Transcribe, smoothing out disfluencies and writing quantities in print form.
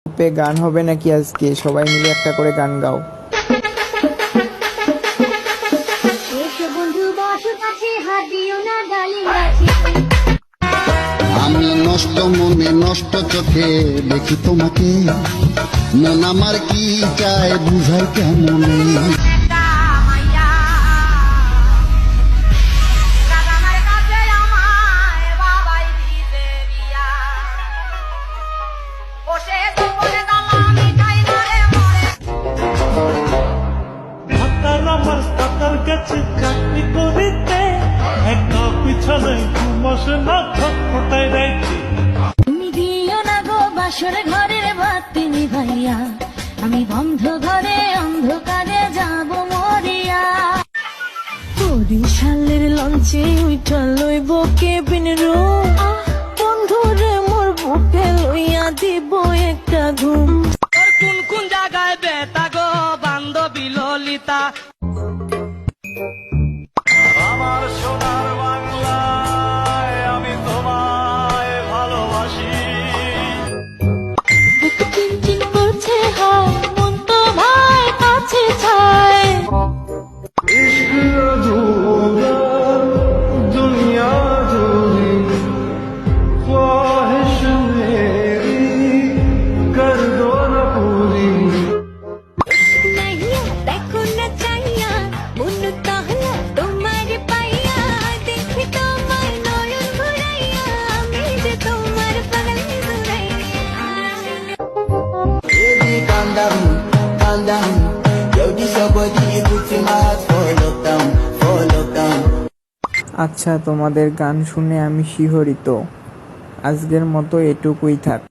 গ্রুপে গান হবে নাকি আজকে? সবাই মিলে একটা করে গান গাও। আমি নষ্ট মনে নষ্ট চোখে দেখি তোমাকে, মন আমার কি চায় বুঝাই কেমনে। চাকরি করিতে একটা পিছনে ঘুমসে না ছটফটাই রাইছি। তুমি দিও না গো বাসর ঘরের বাতি নিভাইয়া, আমি বন্ধ ঘরে অন্ধকারে যাব মরিয়া। বরিশালের লঞ্চে উঠা লইব কেবিন রুম, বন্ধুরে মোর বুকে লইয়া দিব একটা ঘুম। কোন কোন জায়গায় বেতা গো বান্ধবী ললিতা, আমার সোনার বাংলায় আমি তোমায় ভালোবাসি। বুক চিনচিন করছে হায়, মন তো ভাই কাছে চায়। दुनिया जोरी ख्वाहिश मेरी कर दो न पूरी। নাইয়া দেখো না চাইয়া, মন তাহলা তোমার পাইয়া, দেখি তোমার নয়ন ভরাইয়া, আমি যে তোমার পাগল জুড়াইয়া। Baby, calm down, calm down. Yo, this your body, it puts in my heart for lockdown, for lockdown. আচ্ছা, তোমাদের গান শুনে আমি শিহরিত। আজকের মতো এটুকুই থাক।